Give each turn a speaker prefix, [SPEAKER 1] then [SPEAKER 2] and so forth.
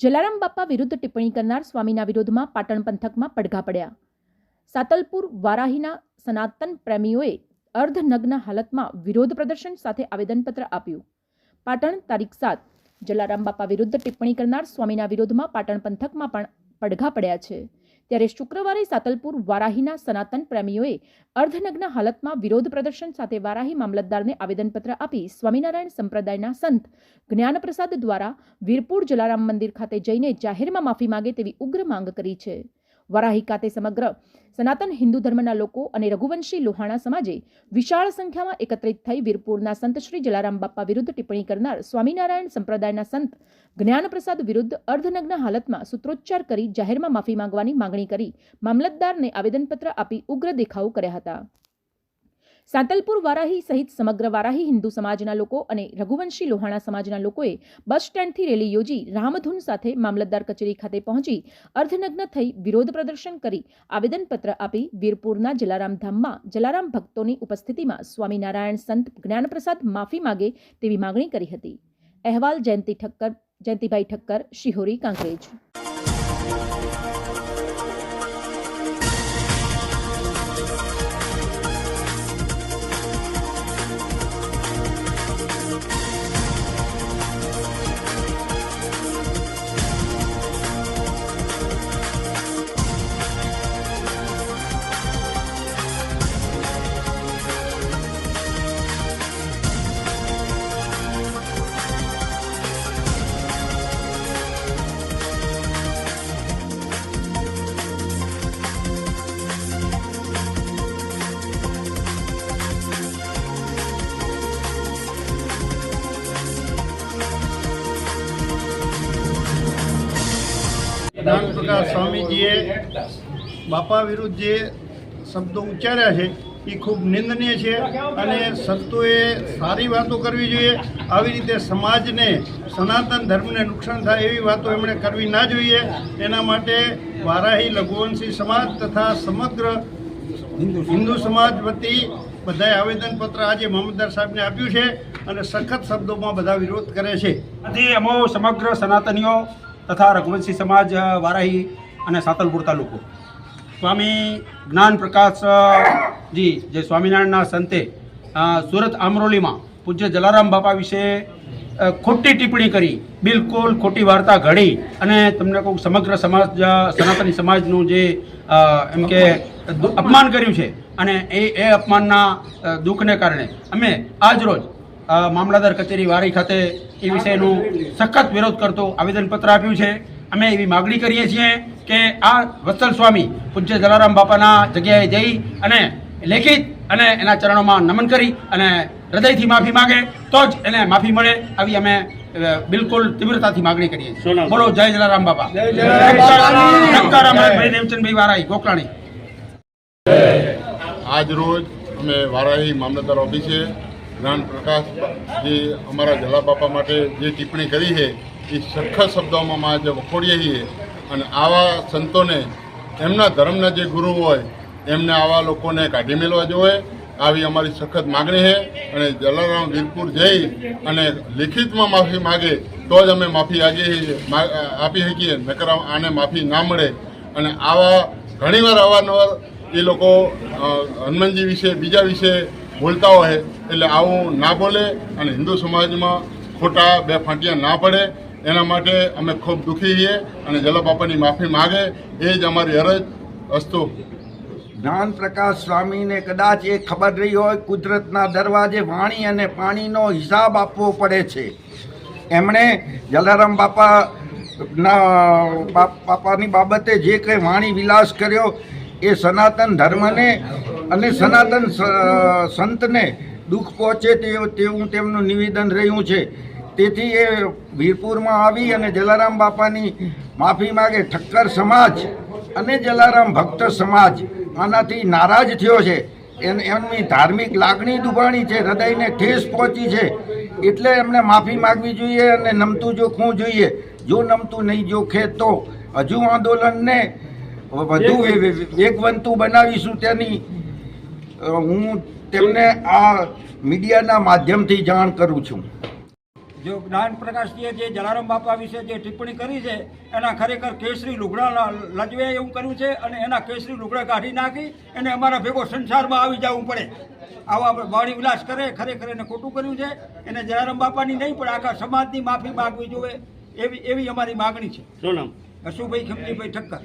[SPEAKER 1] જલારામ બાપા વિરુદ્ધ ટિપ્પણી કરનાર સ્વામીના વિરોધમાં પાટણ પંથકમાં પડઘા પડ્યા. સાતલપુર વારાહીના સનાતન પ્રેમીઓએ અર્ધનગ્ન હાલતમાં વિરોધ પ્રદર્શન સાથે આવેદનપત્ર આપ્યું. પાટણ તારીખ 7 જલારામ બાપા વિરુદ્ધ ટિપ્પણી કરનાર સ્વામીના વિરોધમાં પાટણ પંથકમાં પણ પડઘા પડ્યા છે. ત્યારે શુક્રવારે સાતલપુર વારાહીના સનાતન પ્રેમીઓએ અર્ધનગ્ન હાલતમાં વિરોધ પ્રદર્શન સાથે વારાહી મામલતદારને આવેદનપત્ર આપી સ્વામિનારાયણ સંપ્રદાયના સંત જ્ઞાનપ્રસાદ દ્વારા વીરપુર જલારામ મંદિર ખાતે જઈને જાહેરમાં માફી માંગે તેવી ઉગ્ર માંગ કરી છે. વારાહી ખાતે સમગ્ર સનાતન હિન્દુ ધર્મના લોકો અને રઘુવંશી લોહાણા સમાજે વિશાળ સંખ્યામાં એકત્રિત થઈ વીરપુરના સંત શ્રી જલારામ બાપા વિરુદ્ધ ટિપ્પણી કરનાર સ્વામિનારાયણ સંપ્રદાયના સંત જ્ઞાનપ્રસાદ વિરુદ્ધ અર્ધનગ્ન હાલતમાં સૂત્રોચ્ચાર કરી જાહેરમાં માફી માંગવાની માંગણી કરી મામલતદારને આવેદનપત્ર આપી ઉગ્ર દેખાવો કર્યા હતા. સાતલપુર વારાહી સહિત સમગ્ર વારાહી હિન્દુ સમાજના લોકો અને રઘુવંશી લોહાણા સમાજના લોકોએ બસ સ્ટેન્ડથી રેલી યોજી રામધૂન સાથે મામલતદાર કચેરી ખાતે પહોંચી અર્ધનગ્ન થઈ વિરોધ પ્રદર્શન કરી આવેદનપત્ર આપી વીરપુરના જલારામ ધામમાં જલારામ ભક્તોની ઉપસ્થિતિમાં સ્વામિનારાયણ સંત જ્ઞાનપ્રસાદ માફી માગે તેવી માંગણી કરી હતી. અહેવાલ જયંતિભાઈ ઠક્કર, શિહોરી, કાંકરેજ.
[SPEAKER 2] જ્ઞાન પ્રકાશ સ્વામીજીએ બાપા વિરુદ્ધ જે શબ્દો ઉચ્ચાર્યા છે એ ખૂબ નિંદનીય છે અને સંતોએ સારી વાતો કરવી જોઈએ. આવી રીતે સમાજને, સનાતન ધર્મને નુકસાન થાય એવી વાતો એમણે કરવી ના જોઈએ. એના માટે વારાહી લઘુવંશી સમાજ તથા સમગ્ર હિન્દુ સમાજ વતી બધાએ આવેદનપત્ર આજે મામલતદાર સાહેબને આપ્યું છે અને સખત શબ્દોમાં બધા વિરોધ કરે છે.
[SPEAKER 3] અમો સમગ્ર સનાતનીઓ તથા રઘુવંશી સમાજ વારાહી અને સાતલપુર તાલુકો સ્વામી જ્ઞાન પ્રકાશજી જે સ્વામિનારાયણના સંતે સુરત આમરોલીમાં પૂજ્ય જલારામ બાપા વિશે ખોટી ટિપ્પણી કરી, બિલકુલ ખોટી વાર્તા ઘડી અને તમને કહું સમગ્ર સમાજ સનાતની સમાજનું જે એમ કે અપમાન કર્યું છે અને એ અપમાનના દુઃખને કારણે અમે આજરોજ મામલતદાર કચેરી વારાહી ખાતે એ વિષયનું સખત વિરોધ કરતો આવેદનપત્ર આપ્યું છે. અમે એવી માગણી કરીએ છીએ કે આ વત્સલ સ્વામી પૂજ્ય જલારામ બાપાના જગ્યાએ જઈ અને લેખિત અને એના ચરણોમાં નમન કરી અને હૃદયથી માફી માગે તો જ એને માફી મળે, આવી અમે બિલકુલ તીવ્રતાથી માગણી કરીએ છીએ. બોલો જય જલારામ બાપા. દેવચંદભાઈ વારાહી, ગોકલાણી.
[SPEAKER 4] આજ રોજ અમે વારાહી મામલતદાર ઓફિસે જ્ઞાન પ્રકાશ જે અમારા જલા બાપા માટે જે ટિપ્પણી કરી છે એ સખત શબ્દોમાં આજે વખોડીએ છીએ અને આવા સંતોને, એમના ધર્મના જે ગુરુ હોય એમને આવા લોકોને કાઢી મેળવા જોઈએ. આવી અમારી સખત માગણી છે અને જલારામ વીરપુર જઈ અને લિખિતમાં માફી માગે તો જ અમે માફી આપી શકીએ, નકર આને માફી ના મળે. અને આવા ઘણીવાર અવારનવાર એ લોકો હનુમાનજી વિશે, બીજા વિશે બોલતા હોય એટલે આવું ના બોલે અને હિન્દુ સમાજમાં ખોટા બે ફાંટિયા ના પડે એના માટે અમે ખૂબ દુઃખી છીએ અને જલા બાપાની માફી માગે એ જ અમારી અરજ. અસ્તુ.
[SPEAKER 5] જ્ઞાન પ્રકાશ સ્વામીને કદાચ એ ખબર રહી હોય કુદરતના દરવાજે વાણી અને પાણીનો હિસાબ આપવો પડે છે. એમણે જલારામ બાપાની બાબતે જે કંઈ વાણી વિલાસ કર્યો એ સનાતન ધર્મને અને સનાતન સંતને દુઃખ પહોંચે તેવું તેમનું નિવેદન રહ્યું છે. તેથી એ વીરપુરમાં આવી અને જલારામ બાપાની માફી માગે. ઠક્કર સમાજ અને જલારામ ભક્ત સમાજ આનાથી નારાજ થયો છે. એમની ધાર્મિક લાગણી દુભાણી છે, હૃદયને ઠેસ પહોંચી છે. એટલે એમને માફી માગવી જોઈએ અને નમતું જોખવું જોઈએ. જો નમતું નહીં જોખે તો હજુ આંદોલનને વધુ વેગવંતું બનાવીશું તેની હું તેમને આ મીડિયાના માધ્યમથી જાણ કરું છું.
[SPEAKER 3] જો જ્ઞાન પ્રકાશજીએ જે જલારામ બાપા વિશે જે ટિપ્પણી કરી છે એના ખરેખર કેસરી લુગડા લજવે એવું કર્યું છે અને એના કેસરી લુગડા કાઢી નાખી અને અમારા ભેગો સંસારમાં આવી જવું પડે આવા વાણી વિલાસ કરે ખરેખર એને ખોટું કર્યું છે. એને જલારામ બાપાની નહીં પણ આખા સમાજની માફી માગવી જોઈએ એવી અમારી માગણી છે.
[SPEAKER 6] શું નામ?
[SPEAKER 3] અશુભાઈ ખમજીભાઈ ઠક્કર.